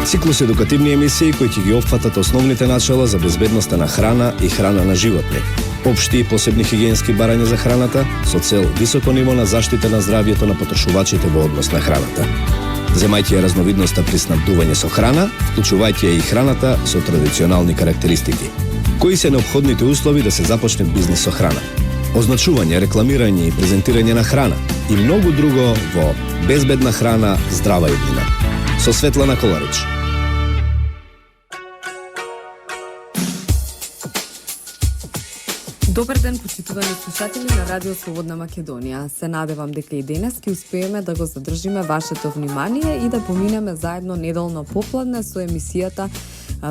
Циклус едукативни емисии кои ќе ги опфатат основните начала за безбедноста на храна и храна на животни, општи и посебни хигиенски барања за храната со цел високо ниво на заштита на здравјето на потрошувачите во однос на храната. Земајќи ја разновидноста при снабдување со храна, вклучувајќи ја и храната со традиционални карактеристики. Кои се неопходните услови да се започне бизнис со храна? Означување, рекламирање и презентирање на храна и многу друго во Безбедна храна, здрава иднина. Со Светлана Коларич. Добар ден, почитувани слушатели на Радио Слободна Македонија. Се надевам дека и денес ќе успееме да го задржиме вашето внимание и да поминеме заедно неделно попладне со емисијата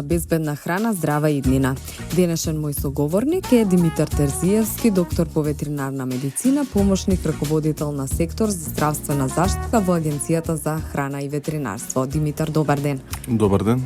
Безбедна храна, здрава иднина. Денешен мој соговорник е Димитар Терзиевски, доктор по ветеринарна медицина, помошник раководител на сектор за здравствена заштита во Агенцијата за храна и ветеринарство. Димитар, добар ден. Добар ден.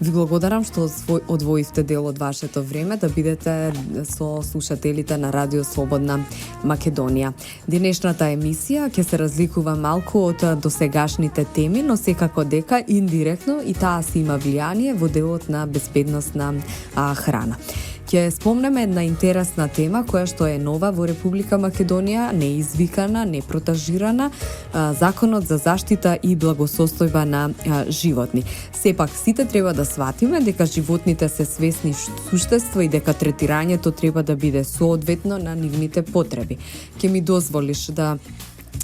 Ви благодарам што одвоивте дел од вашето време да бидете со слушателите на Радио Слободна Македонија. Денешната емисија ќе се разликува малку од досегашните теми, но секако дека индиректно и таа си има влијание во делот на безбедност на храна. Ќе спомнеме една интересна тема која што е нова во Република Македонија, неизвикана, непротажирана, Законот за заштита и благосостојба на животни. Сепак сите треба да сватиме дека животните се свесни суштества и дека третирањето треба да биде соодветно на нивните потреби. Ќе ми дозволиш да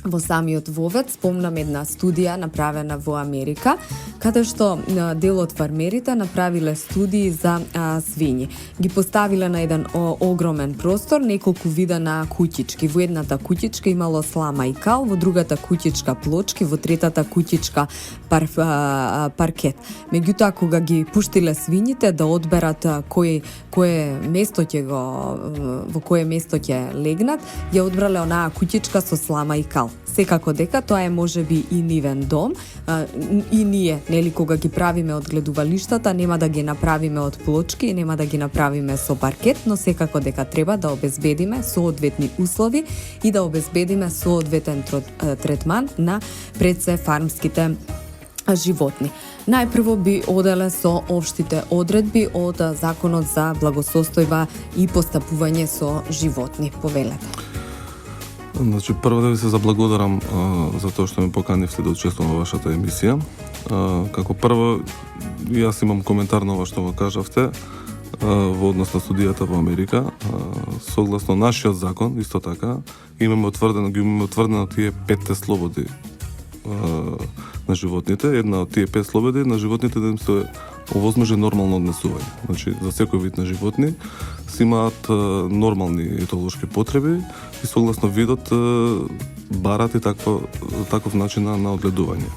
во самиот вовед спомнам една студија направена во Америка, каде што дел од фармерите направиле студии за свињи. Ги поставиле на еден огромен простор неколку вида на куќички. Во едната куќичка имало слама и кал, во другата куќичка плочки, во третата куќичка паркет. Меѓутоа, кога ги пуштиле свињите да одберат во кое место ќе легнат, ја одбрале онаа куќичка со слама и кал. Секако дека тоа е можеби и нивен дом, и ние, нели, кога ги правиме од гледувалиштата, нема да ги направиме од плочки, нема да ги направиме со паркет, но секако дека треба да обезбедиме соодветни услови и да обезбедиме соодветен третман на пред се фармските животни. Најпрво би оделе со општите одредби од Законот за благосостојба и постапување со животни. Повелете. Значи, прво да ви се заблагодарам за тоа што ме поканивте да учествувам во вашата емисија. Како прво, јас имам коментар на ова што го кажавте во однос на студијата во Америка. Согласно нашиот закон, исто така, имаме утврдено тие 5 слободи на животните. Една од тие 5 слободи на животните да им се овозможи нормално однесување. Значи, за секој вид на животни си имаат нормални етолошки потреби и согласно видот барат и таков начин на одгледување.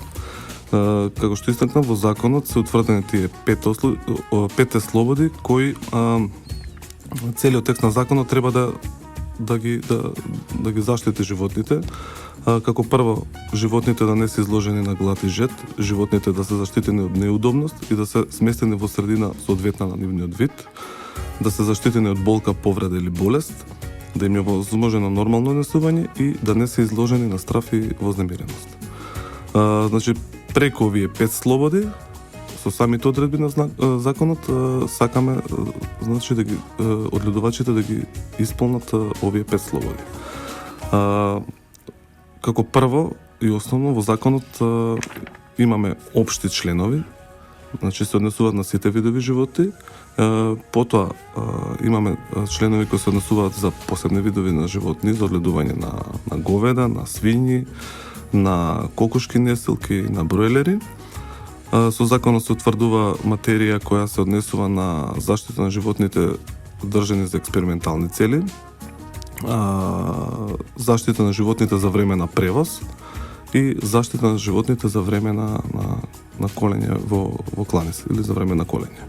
Како што истакнав, во законот се утврдени тие 5 слободи кои целиот текст на законот треба да ги заштити животните. Како прво, животните да не се изложени на глад и жет, животните да се заштитени од неудобност и да се сместени во средина соодветна на нивниот вид, да се заштитени од болка, повреда или болест, да им е возможено нормално однесување и да не се изложени на страф и вознемиреност. Значи, преку овие 5 слободи, со самите одредби на законот, сакаме значи да ги одгледувачите да ги исполнат овие 5 слободи. Како прво и основно во законот имаме општи членови, значи се однесуваат на сите видови животни. Потоа имаме членови кои се однесуваат за посебни видови на животни, за одгледување на говеда, на свињи, на кокошки несилки, на бройлери. Со законот се утврдува материја која се однесува на заштита на животните држани за експериментални цели, заштита на животните за време на превоз и заштита на животните за време на колење во кланици или за време на колење.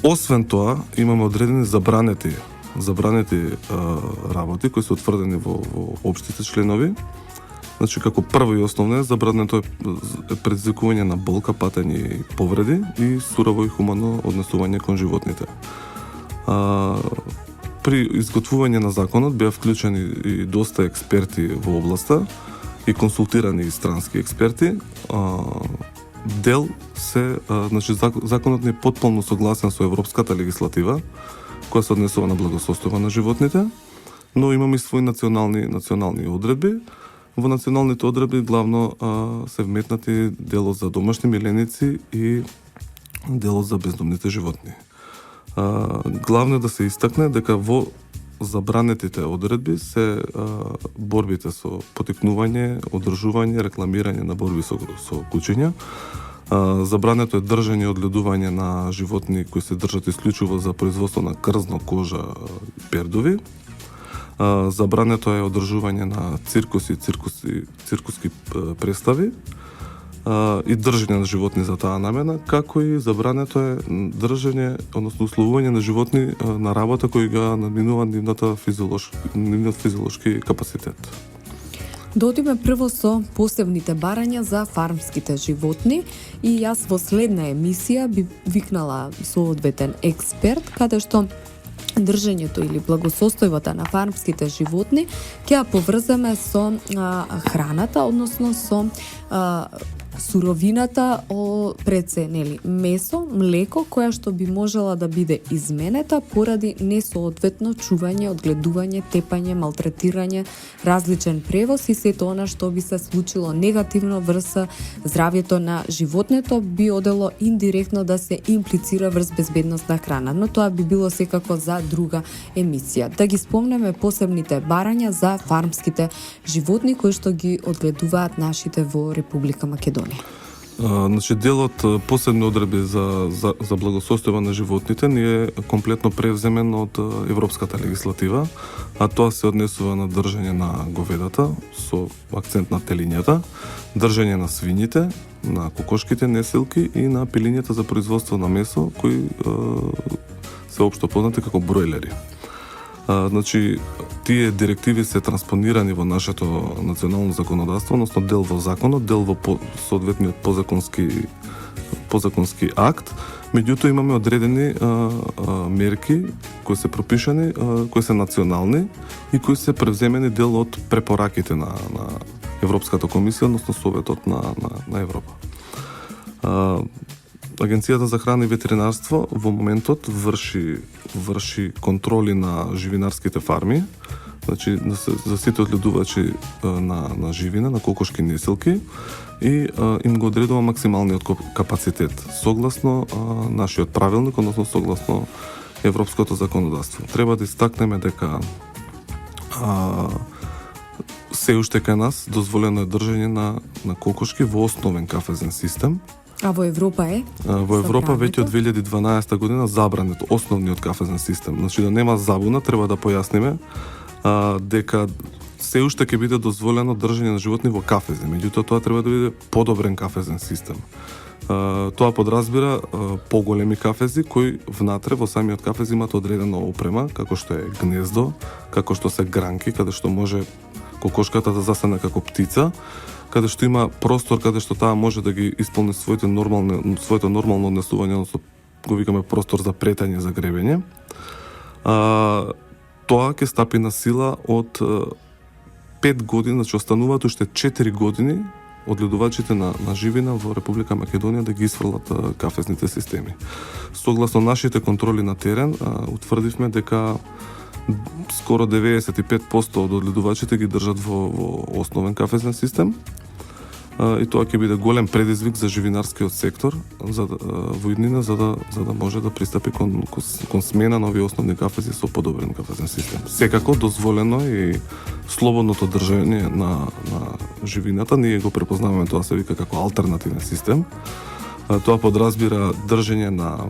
Освен тоа, имаме одредени забранети работи кои се утврдени во општите членови. Значи, како прво и основно е забрането е предизвикување на болка, патење и повреди и сурово и хумано однесување кон животните. При изготвување на законот беа вклучени и доста експерти во областа и консултирани странски експерти, дел се, значи законот не е потполно согласен со европската легислатива, која се однесува на благосостојба на животните, но имаме и свои национални одредби. Во националните одредби главно се вметнати делот за домашни миленици и делот за бездомните животни. Главно е да се истакне дека во забранетите одредби се борбите со потикнување, одржување, рекламирање на борби со кучиња. Забрането е држање и одгледување на животни кои се држат исклучиво за производство на крзно, кожа, пердови. Забрането е одржување на циркуски представи и држање на животни за таа намена, како и забрането е држање, односно условување на животни на работа кои ga надминува нивниот физиолошки капацитет. Да одиме прво со посебните барања за фармските животни и јас во следна емисија би викнала соодветен експерт каде што држењето или благосостојбата на фармските животни ќе ја поврземе со храната, односно со суровината пред нели месо, млеко, која што би можела да биде изменета поради несоодветно чување, одгледување, тепање, малтретирање, различен превоз и сето она што би се случило негативно врз здравјето на животното би одело индиректно да се имплицира врз безбедност на храна, но тоа би било секако за друга емисија. Да ги спомнеме посебните барања за фармските животни кои што ги одгледуваат нашите во Република Македонија. Значи, делот посебни одредби за благосостојба на животните ни е комплетно превземен од европската легислатива, а тоа се однесува на држање на говедата со акцент на телињата, држање на свињите, на кокошките, неселки и на пилињата за производство на месо, кои се општо познати како бройлери. Значи, тие директиви се транспонирани во нашето национално законодавство, односно дел во законот, дел во соодветниот подзаконски акт. Меѓутоа имаме одредени мерки кои се пропишани, кои се национални и кои се превземени дел од препораките на Европската комисија, односно Советот на Европа. Агенцијата за храна и ветеринарство во моментот врши контроли на живинарските фарми, значи за сите одгледувачи на живина, на кокошки неселки и им го одредува максималниот капацитет согласно нашиот правилник, односно согласно европското законодавство. Треба да истакнеме дека се уште кај нас дозволено е држање на кокошки во основен кафезен систем. А во Европа е? Во Европа веќе од 2012 година забранет основниот кафезен систем. Значи да нема забуна, треба да појасниме дека се уште ќе биде дозволено држање на животни во кафези. Меѓутоа тоа треба да биде подобрен кафезен систем. Тоа подразбира поголеми кафези кои внатре во самиот кафез имаат одредена опрема, како што е гнездо, како што се гранки, каде што може кокошката да застане како птица, каде што има простор каде што таа може да ги исполни своето нормално однесување, односно го викаме простор за претање, за гребење. Тоа ќе стапи на сила од 5 години, значи остануваат уште 4 години одгледувачите на живина во Република Македонија да ги исфрлат кафезните системи. Согласно нашите контроли на терен, утврдивме дека скоро 95% од одгледувачите ги држат во основен кафезен систем. И тоа ќе биде голем предизвик за живинарскиот сектор во иднина за да може да пристапи кон смена на овие основни кафези со подобрен кафезен систем. Секако дозволено и слободното држање на живината, ние го препознаваме, тоа се вика како алтернативен систем. Тоа подразбира држање на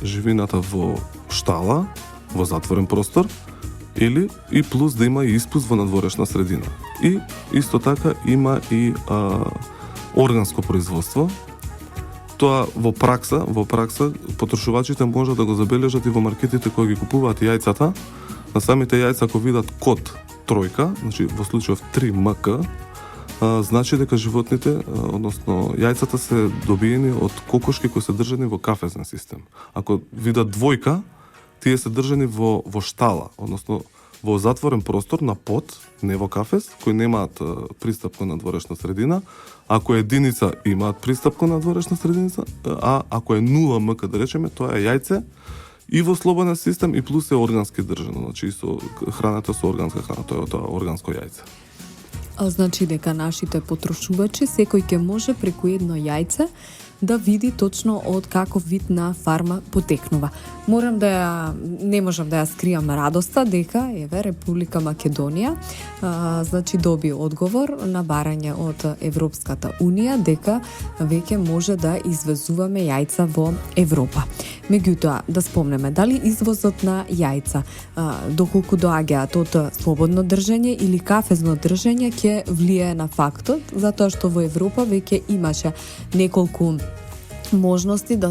живината во штала, во затворен простор, или и плюс да има и испуст во надворешна средина. И исто така има и органско производство. Тоа во пракса потрошувачите можат да го забележат и во маркетите кои ги купуваат јајцата. На самите јајца ако видат код тројка, значи во случајов 3МК, значи дека животните, односно јајцата се добиени од кокошки кои се држани во кафезен систем. Ако видат двојка, тие се држани во штала, односно во затворен простор на под, не во кафез, кои немаат пристап кон надворешна средина. Ако е единица, имаат пристап кон надворешна средица, а ако е 0 МК, да речеме, тоа е јајце и во слободен систем и плюс е органски држано, значи со храната со органска храна, тоа е тоа органско јајце. Значи дека нашите потрошувачи секој ќе може преку едно јајце да види точно од каков вид на фарма потекнува. Не можам да ја скриам радоста дека еве Република Македонија значи доби одговор на барање од Европската Унија дека веќе може да извезуваме јајца во Европа. Меѓутоа, да спомнеме, дали извозот на јајца, доколку доаѓаат од слободно држење или кафезно држење, ќе влијае на фактот, затоа што во Европа веќе имаше неколку можности да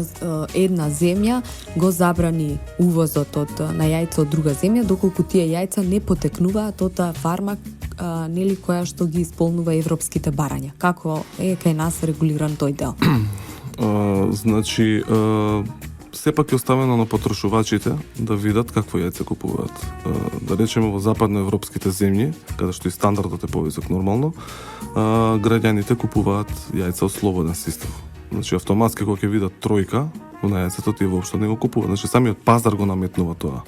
една земја го забрани увозот на јајца од друга земја, доколку тие јајца не потекнуваат од фарма нели која што ги исполнува европските барања. Како е кај нас регулиран тој дел? Значи, сепак е оставено на потрошувачите да видат какво јајце купуваат. Да речеме во западноевропските земји, каде што и стандардот е повисок нормално, граѓаните купуваат јајца од слободен систем. Значи автоматски кога ќе видат тројка на јајцето, тие воопшто не го купуваат. Значи самиот пазар го наметнува тоа,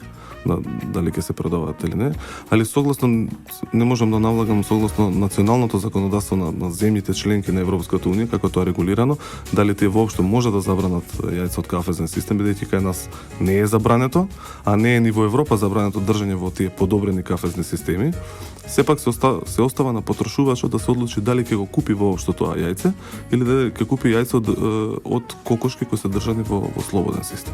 дали ќе се продаваат или не. Али согласно, не можам да навлагам согласно националното законодавство на земјите членки на Европската Унија, како тоа е регулирано, дали тие воопшто може да забранат јајца од кафезен систем, бидејќи кај нас не е забрането, а не е ни во Европа забрането држање во тие подобрени кафезни системи. Сепак се остава на потрошувачот да се одлучи дали ќе го купи воопшто тоа јајце или дали ќе купи јајце од кокошки кои се држани во слободен систем.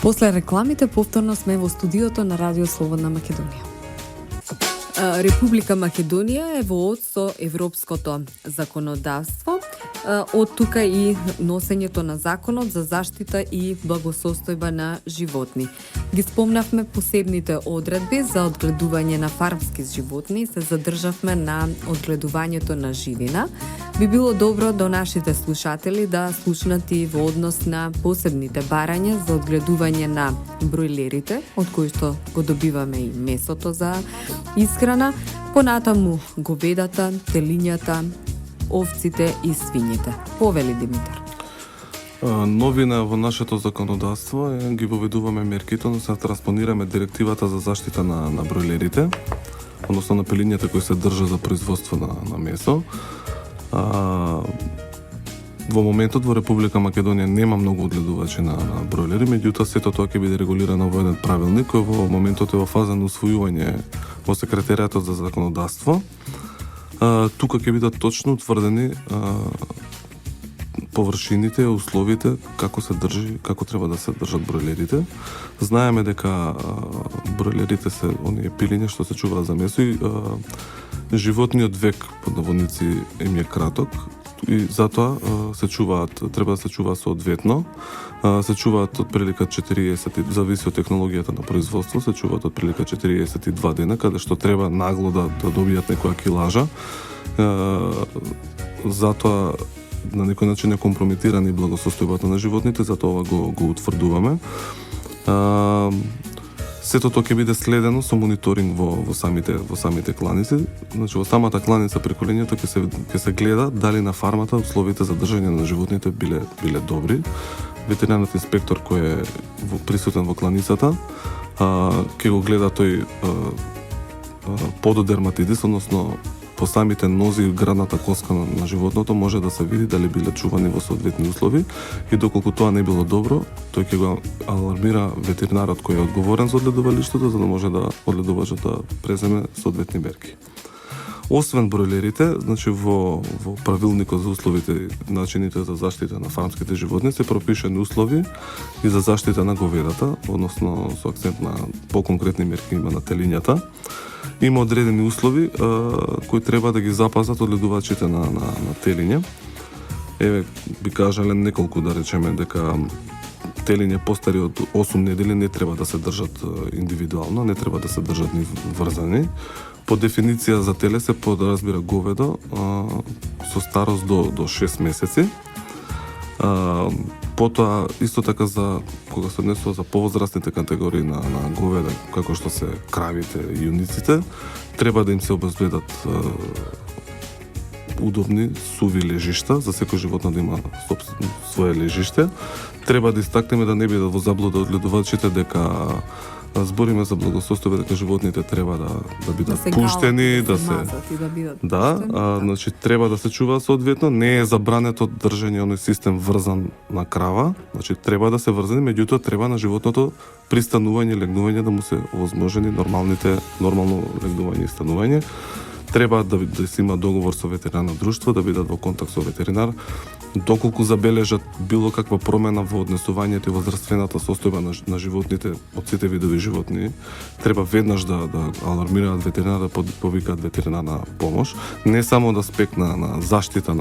После рекламите повторно сме во студиото на Радио Слободна Македонија. Република Македонија е во од со европското законодавство, од тука и носењето на законот за заштита и благосостојба на животни. Ги спомнавме посебните одредби за одгледување на фармски животни, се задржавме на одгледувањето на живина. Би било добро до нашите слушатели да слушнат и во однос на посебните барања за одгледување на бройлерите, од кои што го добиваме и месото за исхрана, понатаму говедата, телињата, овците и свињите. Повели, Димитар. Новина во нашето законодавство е ги воведуваме мерките, но се транспонираме директивата за заштита на бройлерите, односно на пилињата кои се држа за производство на месо. Во моментот во Република Македонија нема многу одгледувачи на бройлери, меѓутоа сето тоа ќе биде регулирано во еден правилник кој во моментот е во фаза на усвојување во Секретаријатот за законодавство. Тука ќе бидат точно утврдени површините, условите, како треба да се држат бройлерите. Знаеме дека бройлерите се оние пилиња што се чуваат за месо и животниот век под наводници им е краток и затоа треба да се чуваат соодветно. Се чуваат од прилика 40, зависи од технологијата на производство, се чуваат од прилика 42 дена, каде што треба нагло да добијат некоја килажа. Затоа на некој начин е компрометирана и благосостојбата на животните, затоа го утврдуваме. Сето тоа ќе биде следено со мониторинг во самите кланици. Значи во самата кланица при колењето ќе се гледа дали на фармата условите за држање на животните биле добри. Ветеринарниот инспектор кој е присутен во кланицата ќе го гледа тој пододерматидис, односно по самите нози и градната коска на животното може да се види дали биле чувани во соодветни услови и доколку тоа не било добро, тој ќе го алармира ветеринарот кој е одговорен за одгледувалиштето, за да може да одгледувачот да преземе соодветни мерки. Освен бройлерите, значи во правилникот за условите и начините за заштита на фармските животни се пропишани услови и за заштита на говедата, односно со акцент на поконкретни мерки има на телињата. Има одредени услови кои треба да ги запазат одгледувачите на телиња. Еве, би кажале неколку, да речеме, дека телиња постари од 8 недели не треба да се држат индивидуално, не треба да се држат ни врзани. По дефиниција за теле се подразбира говедо со старост до 6 месеци. Потоа, исто така за кога се однесува за повозрастните категории на говеда, како што се кравите и јуниците, треба да им се обезбедат удобни суви лежишта, за секој животно да има свое лежиште. Треба да истакнеме да не бидат во заблуда одгледувачите дека збориме за благосостојбе, дека животните треба да бидат пуштени, да се значи треба да се чува соодветно, не е забрането држење оној систем врзан на крава, значи треба да се врзани, меѓутоа треба на животното при станување и легнување да му се овозможени нормално легнување и станување. Треба да се има договор со ветеринарно друштво, да бидат во контакт со ветеринар, доколку забележат било каква промена во однесувањето и во здравствената состојба на животните од сите видови животни, треба веднаш да алармираат ветеринар, да повикаат ветеринарна помош, не само да аспект на заштита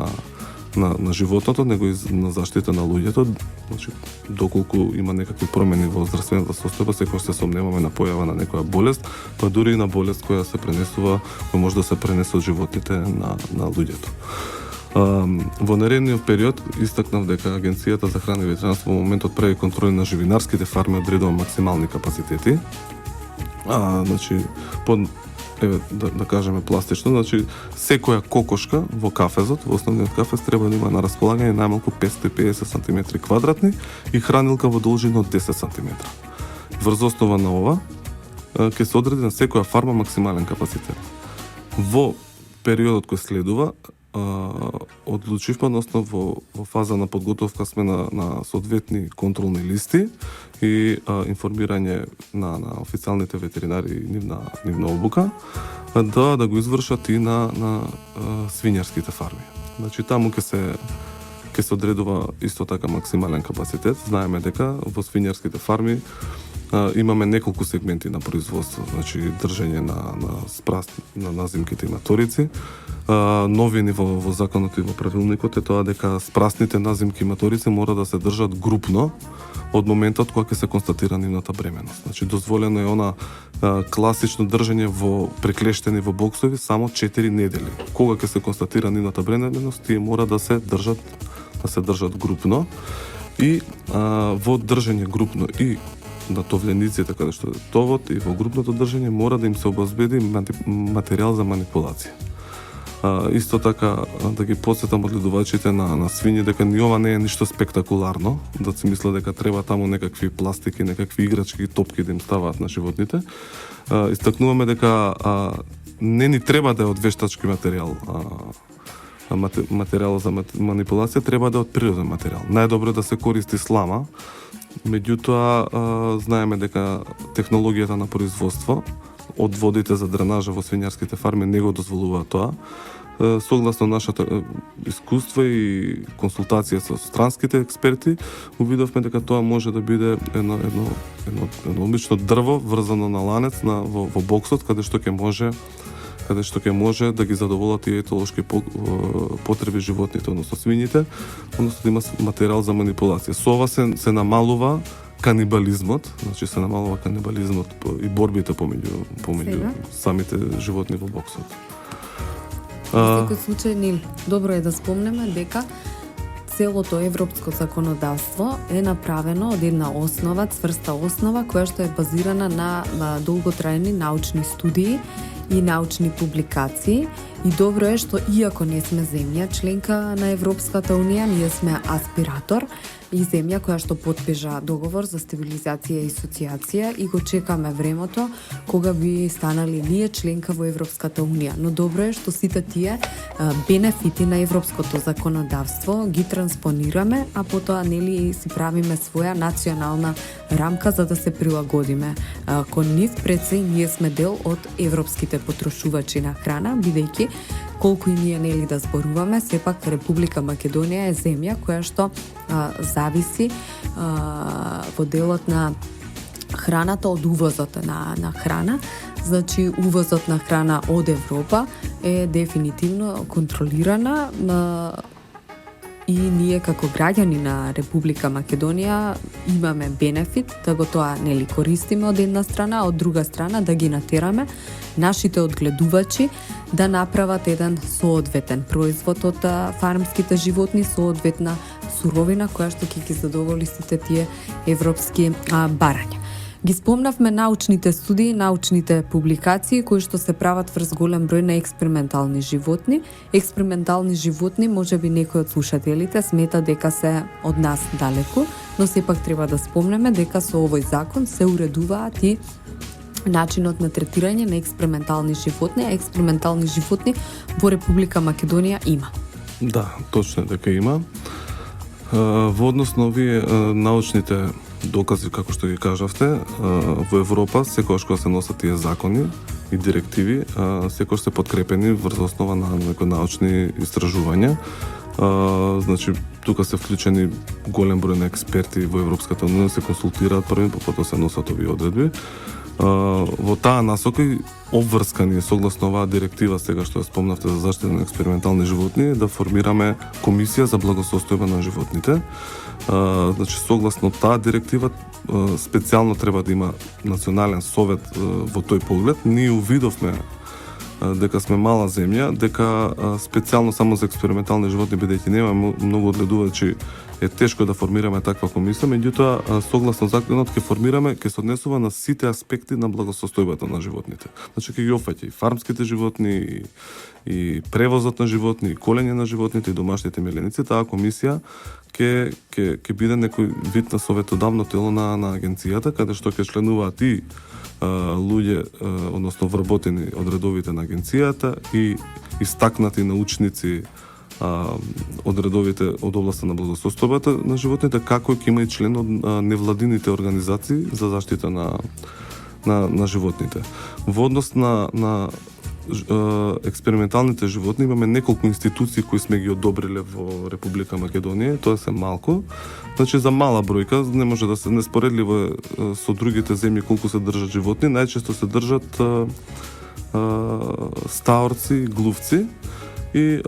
на животното, него и на заштита на луѓето. Значи, доколку има некакви промени во здравствената состојба, секогаш се сомневаме на појава на некоја болест, па дури и на болест која се пренесува, која може да се пренесе од животните на луѓето. Во наредниот период истакнав дека Агенцијата за храна и ветеринарство во моментот прави контроли на живинарските фарми, одредува максимални капацитети. Значи, да кажеме пластично, значи секоја кокошка во кафезот, во основниот кафез треба да има на располагање најмалку 550 см квадратни и хранилка во должина од 10 см. Врз основа на ова ќе се одреди на секоја фарма максимален капацитет. Во периодот кој следува одлучивме, односно во фаза на подготовка сме на соодветни контролни листи и информирање на официјалните ветеринари и нивна обука да го извршат и на свињарските фарми. Значи таму ќе се одредува исто така максимален капацитет. Знаеме дека во свињарските фарми имаме неколку сегменти на производство, значи држење на назимките и маторици. Новини во законот и во правилникот е тоа дека спрасните назимки и маторици мора да се држат групно од моментот кога ќе се констатира нивната бременост. Значи дозволено е она класично држење во преклештени во боксови само 4 недели. Кога ќе се констатира нивната бременост, тие мора да се држат групно и во држење групно и на товлениците каде што е товот и во групното држење мора да им се обезбеди материјал за манипулација. Исто така да ги потсетам одгледувачите на свињи дека ни ова не е ништо спектакуларно, да си мисля дека треба таму некакви пластики, некакви играчки, топки да им ставаат на животните. Истакнуваме дека не ни треба да е од вештачки материјал. Материјал за манипулација треба да е од природен материјал. Најдобро е да се користи слама, меѓутоа знаеме дека технологијата на производство од водите за дренажа во свињарските фарми не го дозволува тоа. Согласно нашата искуство и консултација со странските експерти, увидовме дека тоа може да биде едно обично дрво врзано на ланец во боксот, каде што ќе може да ги задоволат тие етолошки потреби животните, односно свињите, односно да има материјал за манипулација. Со ова се намалува канибализмот, значи се намалува канибализмот и борбите помеѓу самите животни во боксот. Во секој случај, добро е да спомнеме дека целото европско законодавство е направено од една основа, цврста основа, која што е базирана на долготрајни научни студии и научни публикации. И добро е што иако не сме земја членка на Европската унија, ние сме аспиратор и земја која што потпиша договор за стабилизација и асоциација и го чекаме времето кога би станали ние членка во Европската унија. Но добро е што сите тие бенефити на европското законодавство ги транспонираме, а потоа си правиме своја национална рамка за да се прилагодиме кон нив. Пред се ние сме дел од европските потрошувачи на храна, бидејќи колку и ние да зборуваме, сепак Република Македонија е земја која што зависи во делот на храната од увозот на храна. Значи, увозот на храна од Европа е дефинитивно контролирана и ние како граѓани на Република Македонија имаме бенефит да го тоа користиме од една страна, од друга страна да ги натераме нашите одгледувачи да направат еден соодветен производ од фармските животни, соодветна суровина која што ќе ги задоволи сите тие европски барања. Ги спомнавме научните студии, научните публикации кои што се прават врз голем број на експериментални животни. Експериментални животни, можеби некои од слушателите смета дека се од нас далеку, но сепак треба да спомнеме дека со овој закон се уредуваат и начинот на третирање на експериментални животни, а експериментални животни во Република Македонија има. Да, точно е дека има. Во однос на овие научните докази, како што ги кажавте, во Европа, секогаш кога се носат тие закони и директиви, секогаш се подкрепени врз основа на некои научни истражувања. Значи, тука се вклучени голем број на експерти во Европската унија, се консултираат први, потоа се носат овие одредби. Во таа насока и обврскани согласно оваа директива сега што ја спомнавте за заштита на експериментални животни, да формираме комисија за благосостојба на животните. Значи, согласно таа директива, специјално треба да има национален совет во тој поглед. Ние увидовме дека сме мала земја, дека специјално само за експериментални животни, бидејќи нема многу одгледувачи, е тешко да формираме таква комисија, меѓутоа согласно законот ќе се однесува на сите аспекти на благосостојбата на животните. Значи ќе ги опфаќа и фармските животни, и превозот на животни, и колење на животните, и домашните миленици. Таа комисија ќе биде некој вид на советодавно тело на агенцијата, каде што ќе членуваат и луѓе, односно вработени од редовите на агенцијата и истакнати научници од редовите од областа на благосостојбата на животните, како ќе има и член од невладините организации за заштита на животните. Во однос на експерименталните животни имаме неколку институции кои сме ги одобриле во Република Македонија, тоа се малку. Значи, за мала бројка, не може да се неспоредливо со другите земји колку се држат животни, најчесто се држат стаорци, глувци и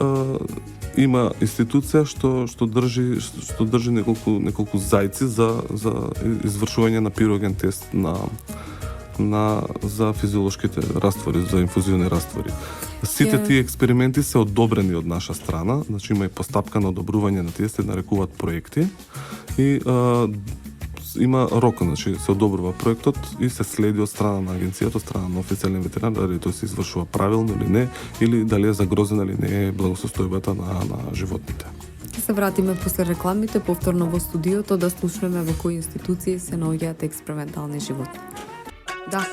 има институција што држи неколку зајци за извршување на пироген тест за физиолошките раствори, за инфузиони раствори. Сите тие експерименти се одобрени од наша страна, значи има и постапка на одобрување на тие, се нарекуваат проекти и има рок, значи се одобрува проектот и се следи од страна на агенцијата, од страна на официјален ветеринар, дали тој се извршува правилно или не, или дали е загрозена или не е благосостојбата на животните. Ќе се вратиме после рекламите повторно во студиото да слушнеме во кои институции се наоѓаат експериментални животни. Да.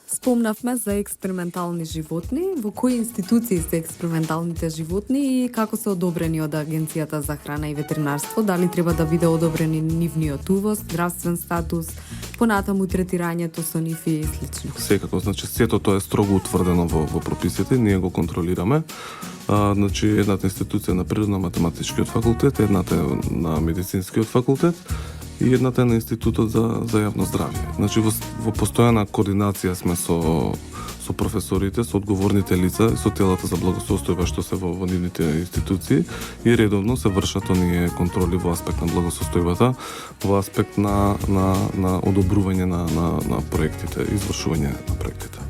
Спомнавме за експериментални животни, во кои институции се експерименталните животни и како се одобрени од Агенцијата за храна и ветеринарство, дали треба да биде одобрени нивниот увоз, здравствен статус, понатаму третирањето со нив и слично. Секако, значи сето тоа е строго утврдено во прописите, ние го контролираме. Значи едната институција на природно-математичкиот факултет, едната е на медицинскиот факултет и едната е на Институтот за јавно здравје. Значи во постојана координација сме со професорите, со одговорните лица, со телата за благосостојба што се во нивните институции и редовно се вршат оние контроли во аспект на благосостојбата, во аспект на одобрување на проектите, извршување на проектите.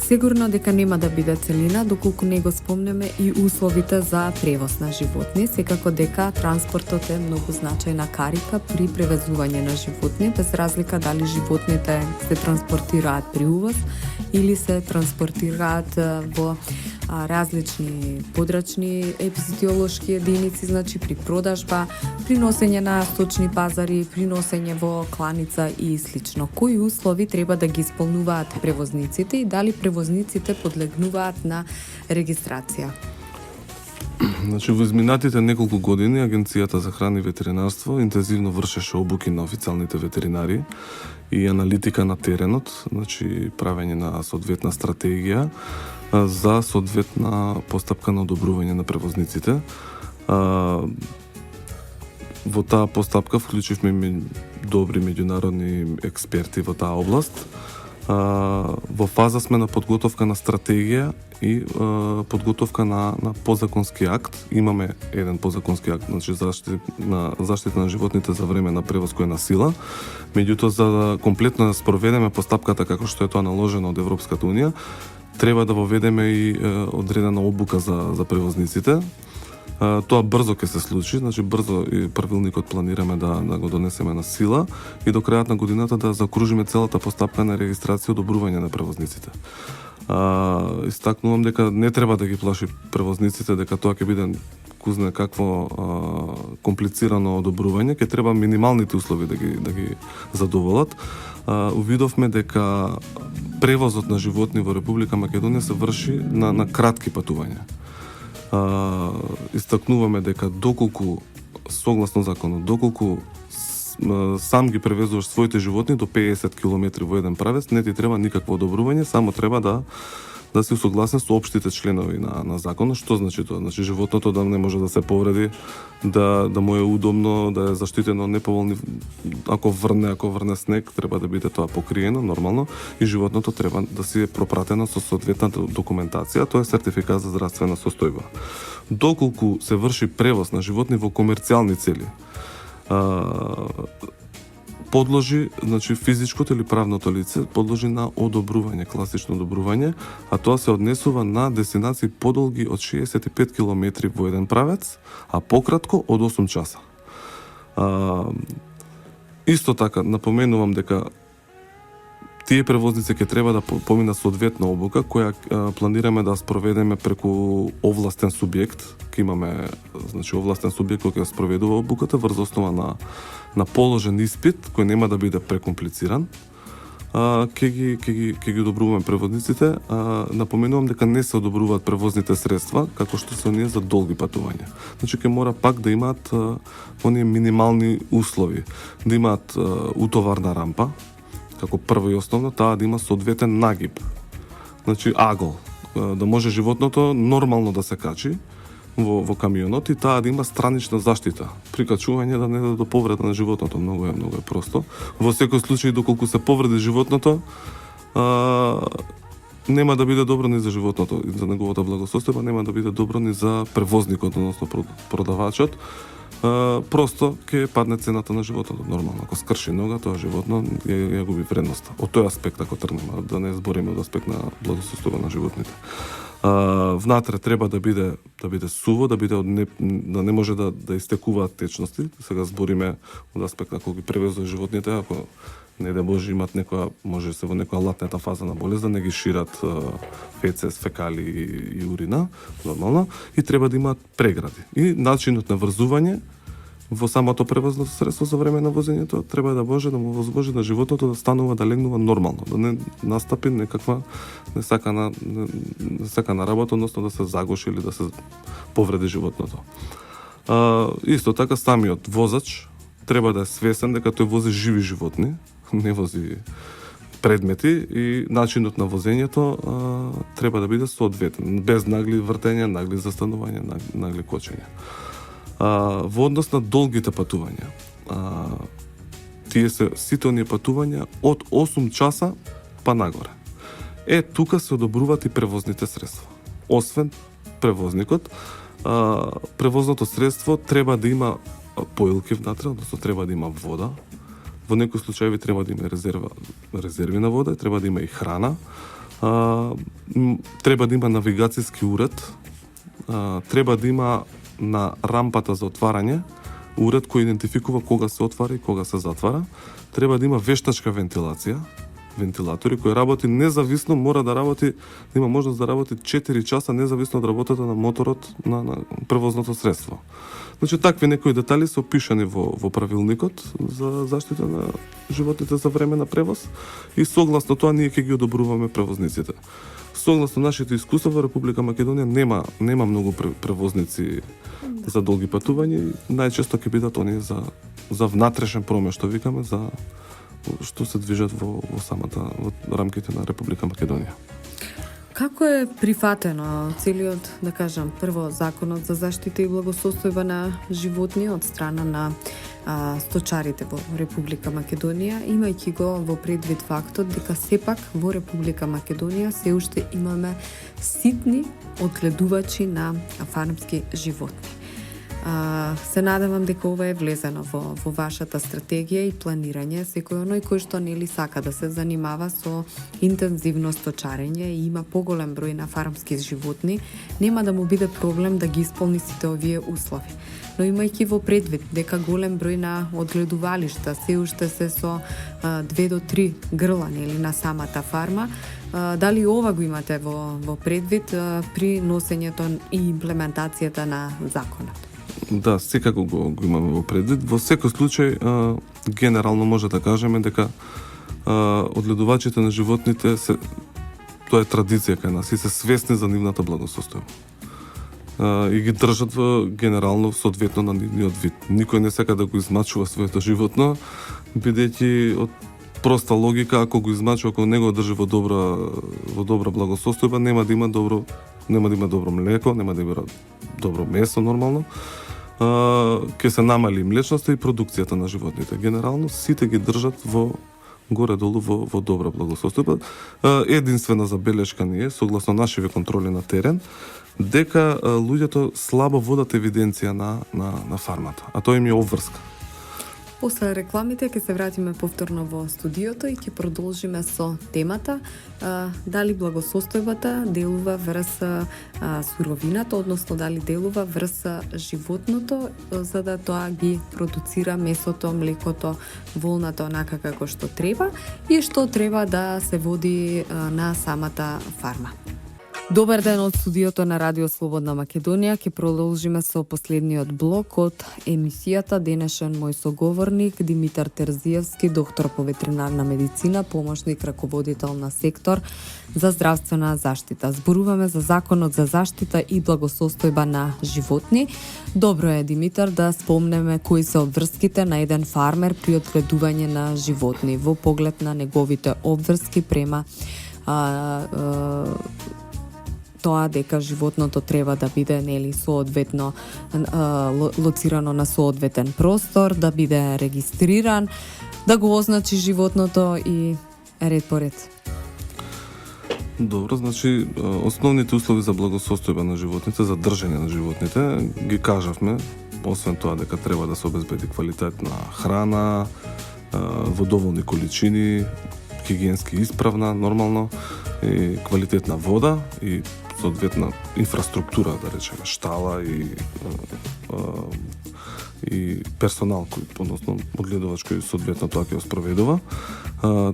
Сигурно дека нема да биде целина доколку не го спомнеме и условите за превоз на животни, секако дека транспортот е многу значајна карика при превезување на животни, без разлика дали животните се транспортираат при увоз или се транспортираат во различни подрачни епизодиолошки единици, значи при продажба, при носење на сточни пазари, при носење во кланица и слично. Кои услови треба да ги исполнуваат превозниците и дали превозниците подлегнуваат на регистрација? Значи, во изминатите неколку години Агенцијата за храна и ветеринарство интензивно вршеше обуки на официјалните ветеринари и аналитика на теренот, значи правење на соодветна стратегија за соодветна постапка на одобрување на превозниците. Во таа постапка вклучивме добри меѓународни експерти во таа област. Во фаза сме на подготовка на стратегија и подготовка на подзаконски акт. Имаме еден подзаконски акт, значи заштита на животните за време на превоз кој е на сила. Меѓутоа, за да комплетно да спроведеме постапката како што е тоа наложено од Европската унија, треба да воведеме и одредена обука за превозниците. Тоа брзо ќе се случи, значи брзо и правилникот планираме да го донесеме на сила и до крајот на годината да закружиме целата постапка на регистрација и одобрување на превозниците. Истакнувам дека не треба да ги плаши превозниците дека тоа ќе биде кузне какво комплицирано одобрување, ќе треба минималните услови да ги задоволат. Увидовме дека превозот на животни во Република Македонија се врши на кратки патувања. Истакнуваме дека доколку согласно законот, доколку сам ги превезуваш своите животни до 50 км во еден правец, не ти треба никакво одобрување, само треба да си согласен со општите членови на законот. Што значи тоа? Значи животното да не може да се повреди, да му е удобно, да е заштитено неповолни, ако врне снег, треба да биде тоа покриено нормално и животното треба да си е пропратено со соодветната документација, тоа е сертификат за здравствена состојба. Доколку се врши превоз на животни во комерцијални цели, подложи, значи физичкото или правното лице подложи на одобрување, класично одобрување, а тоа се однесува на дестинации подолги од 65 км во еден правец, а пократко од 8 часа. Исто така, напоменувам дека тие превозници ќе треба да поминат соодветна обука која планираме да спроведеме преку овластен субјект. Ке имаме, значи, овластен субјект кој ќе спроведува обуката врз основа на положен испит кој нема да биде прекомплициран. Ќе ги одобруваме превозниците. Напоменувам дека не се одобруваат превозните средства како што се оние за долги патувања. Значи ќе мора пак да имаат оние минимални услови, да имаат утоварна рампа, како прво и основно, таа да има соодветен нагиб. Значи агол, да може животното нормално да се качи во камионот и таа да има странична заштита. При качување да не даде до повреда на животното, многу е просто. Во секој случај доколку се повреди животното, нема да биде добро ни за животното и за неговата благосостојба, нема да биде добро ни за превозникот, односно продавачот. Просто ќе падне цената на животното нормално. Ако скрши нога, тоа животно ја губи вредноста. Од тој аспект ако тргнеме, да не збориме од аспект на благосостојба на животните. Внатре треба да биде суво, да не може да истекуваат течности. Сега збориме од аспект ако ги превезува животните, ако не да Боже имат може се во некоја латната фаза на болест да не ги шират фецес, фекали и урина, нормално, и треба да имаат прегради. И начинот на врзување во самото превозно средство за време на возењето треба да може да му возможи на животното да станува, да легнува нормално, да не настапи некаква несакана работа, односно да се загоши или да се повреди животното. Исто така самиот возач треба да е свесен дека тој вози живи животни, не вози предмети и начинот на возењето треба да биде соодветен, без нагли вртења, нагли застанување, нагли кочење. Во однос на долгите патувања, тие се сите оние патувања од 8 часа па нагоре. Тука се одобруваат и превозните средства. Освен превозникот, превозното средство треба да има поилки внатре, односно треба да има вода. Во некои случаи треба да има резерви на вода, треба да има и храна, треба да има навигацијски уред, треба да има на рампата за отварање уред кој идентификува кога се отвара и кога се затвара, треба да има вештачка вентилација, вентилатори кој работи независно, мора да работи, да има можност да работи 4 часа независно од работата на моторот на превозното средство. Значи такви некои детали се опишани во правилникот за заштита на животните за време на превоз и согласно тоа ние ќе ги одобруваме превозниците. Согласно нашите искуства во Република Македонија нема многу превозници за долги патувања, најчесто ќе бидат оние за внатрешен промеј, што викаме, за што се движат во рамките на Република Македонија. Како е прифатено целиот, да кажам, прво законот за заштита и благосостојба на животни од страна на сточарите во Република Македонија, имајќи го во предвид фактот дека сепак во Република Македонија се уште имаме ситни одгледувачи на фармски животни. Се надевам дека ова е влезено во вашата стратегија и планирање. Секој оној кој што нели сака да се занимава со интензивно сточарење и има поголем број на фармски животни, нема да му биде проблем да ги исполни сите овие услови. Но имајќи во предвид дека голем број на одгледувалишта се уште се со 2 до 3 грла нели на самата фарма, дали ова го имате во предвид при носењето и имплементацијата на законот? Да, секако го имаме во предвид. Во секој случај, генерално може да кажеме дека одгледувачите на животните тоа е традиција кај нас и се свесни за нивната благосостојба. И ги држат генерално соодветно на нивниот вид. Никој не сака да го измачува своето животно, бидејќи од проста логика, ако го измачува, ако не го држи во добра благосостојба, нема да има добро млеко, нема да има добро месо нормално. Ќе се намали млечноста и продукцијата на животните. Генерално сите ги држат горе-долу во добра благосостојба. Единствена забелешка ни е, согласно нашиве контроли на терен, дека луѓето слабо водат евиденција на фармата, а тоа им е обврска. После рекламите ќе се вратиме повторно во студиото и ќе продолжиме со темата дали благосостојбата делува врз суровината, односно дали делува врз животното, за да тоа ги продуцира месото, млекото, волната онака како што треба и што треба да се води на самата фарма. Добар ден од студиото на Радио Слободна Македонија. Ќе продолжиме со последниот блок од емисијата. Денешен мој соговорник Димитар Терзиевски, доктор по ветеринарна медицина, помошник раководител на сектор за здравствена заштита. Зборуваме за Законот за заштита и благосостојба на животни. Добро е, Димитар, да спомнеме кои се обврските на еден фармер при одгледување на животни во поглед на неговите обврски према тоа дека животното треба да биде нели соодветно лоцирано на соодветен простор, да биде регистриран, да го означи животното и ред по ред. Добро, значи основните услови за благосостојба на животните, за држење на животните, ги кажавме, освен тоа дека треба да се обезбеди квалитетна храна, во доволни количини, хигиенски исправна, нормално, и квалитетна вода и соодветна инфраструктура, да речеме, штала и персонал односно одгледувач кој соодветно тоа ќе го спроведува.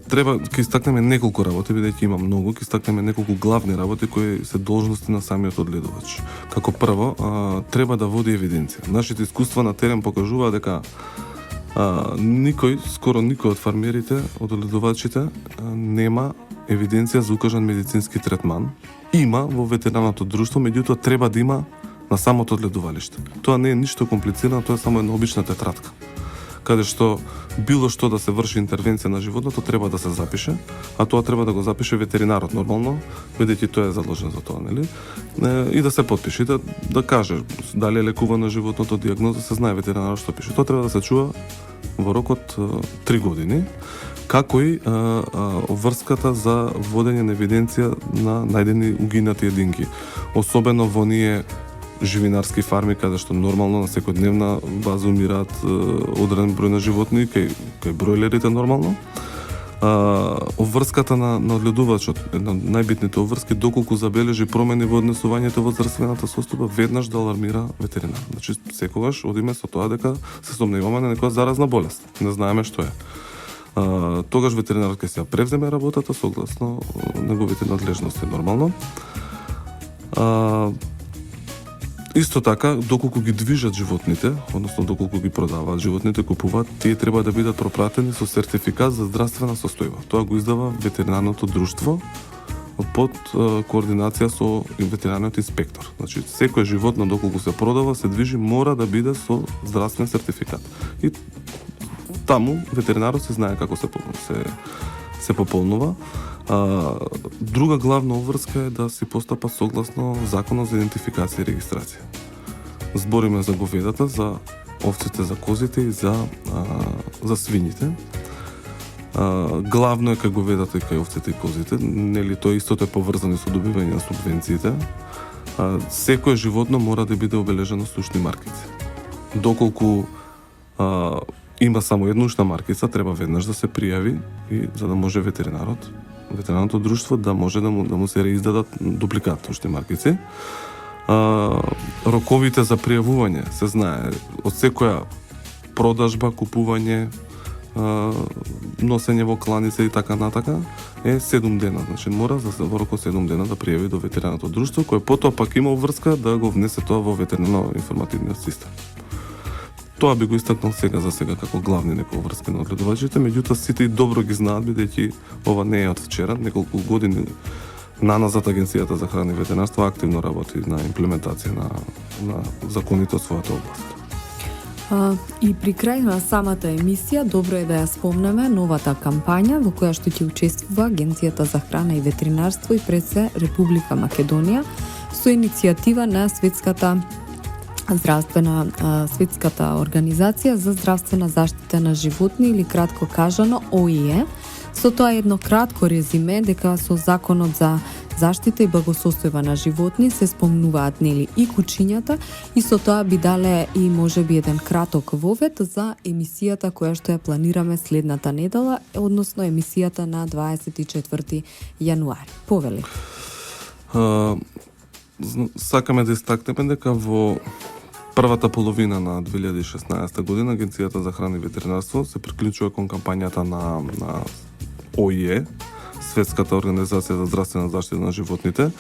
Треба ќе истакнеме неколку работи, бидејќи има многу, ќе истакнеме неколку главни работи кои се должности на самиот одгледувач. Како прво, треба да води евиденција. Нашите искуства на терен покажува дека скоро никој од фармерите, од одгледувачите нема евиденција за укажан медицински третман. Има во ветеринарното друштво, меѓутоа треба да има на самото одгледувалиште. Тоа не е ништо комплицирано, тоа е само една обична тетрадка, каде што било што да се врши интервенција на животното треба да се запише, а тоа треба да го запише ветеринарот нормално, бидејќи тој е задолжен за тоа, нели? И да се потпише, да каже дали е лекувано животното, дијагноза, се знае ветеринарот што пише. Тоа треба да се чува во рок од 3 години, како и обврската за водење на евиденција на најдени угинати единки. Особено во ние живинарски фарми, каде што нормално на секојдневна база умираат одреден број на животни, кај бройлерите нормално. Обврската на одгледувачот, една од најбитните обврски, доколку забележи промени во однесувањето во здравствената состојба, веднаш да алармира ветеринар. Значи, секогаш одиме со тоа дека се сомневаме на некоја заразна болест. Не знаеме што е. Тогаш ветеринарот ќе се превземе работата согласно неговите надлежности нормално. Исто така, доколку ги движат животните, односно доколку ги продаваат животните, купуваат, тие треба да бидат пропратени со сертификат за здравствена состојба. Тоа го издава ветеринарното друштво под координација со ветеринарниот инспектор. Значи, секој животно доколку се продава, се движи, мора да биде со здравствен сертификат. И таму ветеринарот се знае како се пополнува. Друга главна обврска е да се постапа согласно Законот за идентификација и регистрација. Збориме за говедата, за овците, за козите и за свињите. Главно е кај говедата и кај овците и козите, нели тоа истото е поврзано со добивање на субвенциите. Секое животно мора да биде обележено с ушни маркици. доколку има само еднушна маркица, треба веднаш да се пријави и за да може ветеринарното друштво да може да му се реиздадат дупликат уште маркици. Роковите за пријавување се знае од секоја продажба, купување, носење во кланица и така натака е 7 дена. Значи мора во рок од 7 дена да пријави до ветеринарното друштво, кој потоа пак има врска да го внесе тоа во ветеринарно-информативниот систем. Тоа би го истакнал за сега како главни некои врски на одгледувачите, меѓутоа сите и добро ги знаат, бидејќи ова не е од вчера, неколку години наназад Агенцијата за храна и ветеринарство активно работи на имплементација на законите од својата област. И при крај на самата емисија, добро е да ја спомнеме новата кампања во која што ќе учествува Агенцијата за храна и ветеринарство и пред се Република Македонија со иницијатива на Светската организација за здравствена заштита на животни или кратко кажано ОИЕ. Со тоа едно кратко резиме дека со Законот за заштита и благосостојба на животни се спомнуваат нели и кучињата и со тоа би дале и можеби еден краток вовед за емисијата која што ја планираме следната недела, односно емисијата на 24 јануари. Повели. Сакаме да истакнеме дека во првата половина на 2016 година Агенцијата за храна и ветеринарство се приклучува кон кампањата на ОИЕ, Светската организација за здравствена заштита на животните,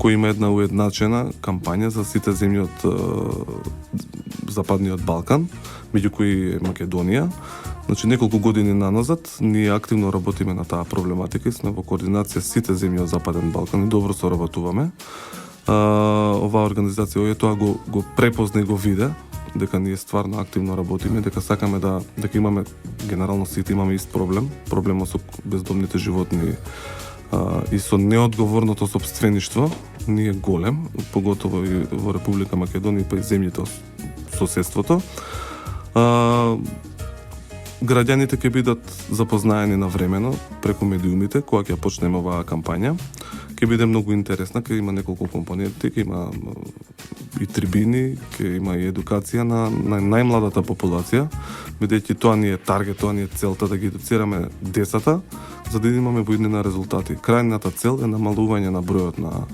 која има една уедначена кампања за сите земји од Западниот Балкан, меѓу кои е Македонија. Значи, неколку години наназад, ние активно работиме на таа проблематика и сме во координација с сите земји од Западен Балкан и добро соработуваме. Оваа организација ОИЕ тоа го препозна и го виде, дека ние стварно активно работиме, дека сакаме дека имаме, генерално сите имаме ист проблемот со бездомните животни и со неодговорното сопствеништво, ние е голем, поготово и во Република Македонија па и земјите од соседството. Граѓаните ќе бидат запознаени навремено преку медиумите, кога ќе почнеме оваа кампања. Ќе биде многу интересна, ќе има неколку компоненти, ќе има и трибини, ќе има и едукација на најмладата популација, бидејќи тоа ни е таргет, тоа ни е целта да ги едуцираме децата, за да имаме воиднина резултати. Крајната цел е намалување на бројот на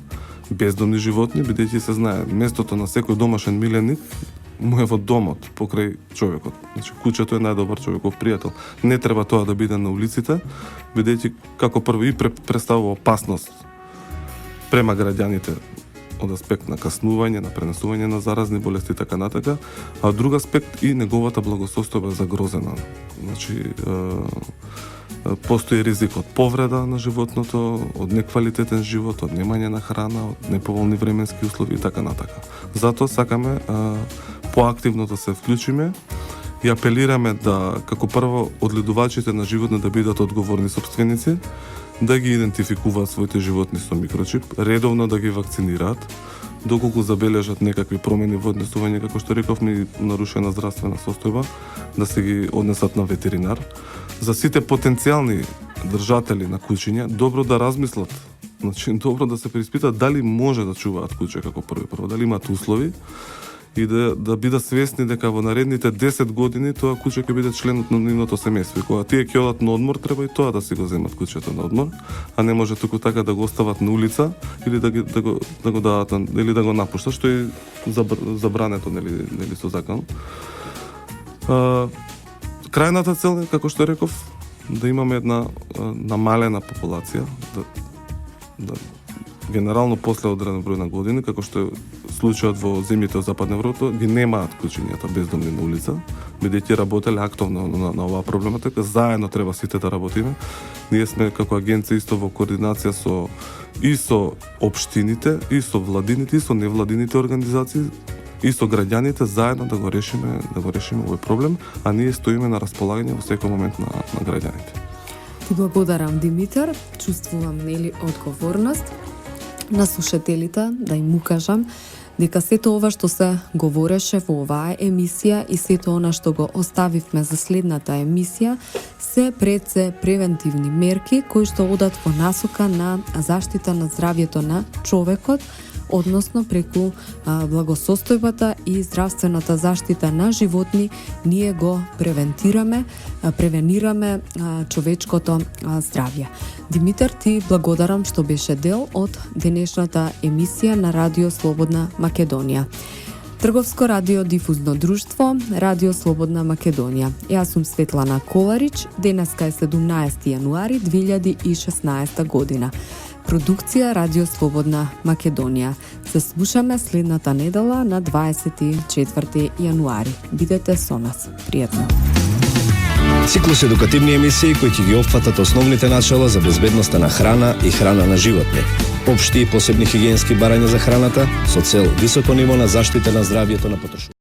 бездомни животни, бидејќи се знае, местото на секој домашен миленик му е во домот, покрај човекот. Значи, кучето е најдобар човеков пријател. Не треба тоа да биде на улиците, бидејќи како прво и представува опасност према граѓаните од аспект на каснување, на пренесување на заразни болести и така натака, а од друг аспект и неговата благосостојба е загрозена. Значи, постои ризик од повреда на животното, од неквалитетен живот, од немање на храна, од неповолни временски услови и така натака. Затоа сакаме поактивно да се вклучиме и апелираме да, како прво, одгледувачите на животни да бидат одговорни собственици, да ги идентификуваат своите животни со микрочип, редовно да ги вакцинираат, доколку забележат некакви промени во однесување, како што рековме, нарушена здравствена состојба, да се ги однесат на ветеринар. За сите потенцијални држатели на кучиња, добро да размислат, значи добро да се преиспитат дали може да чуваат куче како прво, дали имаат услови и да бидат свесни дека во наредните 10 години тоа куче ќе биде членот на нивното семејство. Кога тие ќе одат на одмор, треба и тоа да си го земат кучето на одмор, а не може туку така да го остават на улица или да го дадат или да го напуштат, што е забрането нели со закон. Крајната цел е, како што реков, да имаме една намалена популација, да генерално после одреден број на години, како што е случајот во земјите од Западна Европа, ги немаат кучињата бездомни на улица, бидејќи работеле активно на оваа проблематика, заедно треба сите да работиме. Ние сме како агенција исто во координација со општините, и со владините, и со невладините организации, и со граѓаните, заедно да го решиме овој проблем, а ние стоиме на располагање во секој момент на граѓаните. Ти благодарам, Димитар, чувствувам одговорност на слушателите да им укажам дека сето ова што се говореше во оваа емисија и сето она што го оставивме за следната емисија се превентивни мерки кои што одат во насока на заштита на здравјето на човекот односно преку благосостојбата и здравствената заштита на животни, ние го превенираме човечкото здравје. Димитар, ти благодарам што беше дел од денешната емисија на Радио Слободна Македонија. Трговско радиодифузно друштво, Радио Слободна Македонија. Јас сум Светлана Коларич, денеска е 17 јануари 2016 година. Продукција Радио Слободна Македонија. Се слушаме следната недела на 24 јануари. Бидете со нас. Пријатно. Циклус едукативни емисии кои ќе ги опфатат основните начала за безбедноста на храна и храна на животни, општи и посебни хигиенски барања за храната со цел високо ниво на заштита на здравјето на потрошувачите.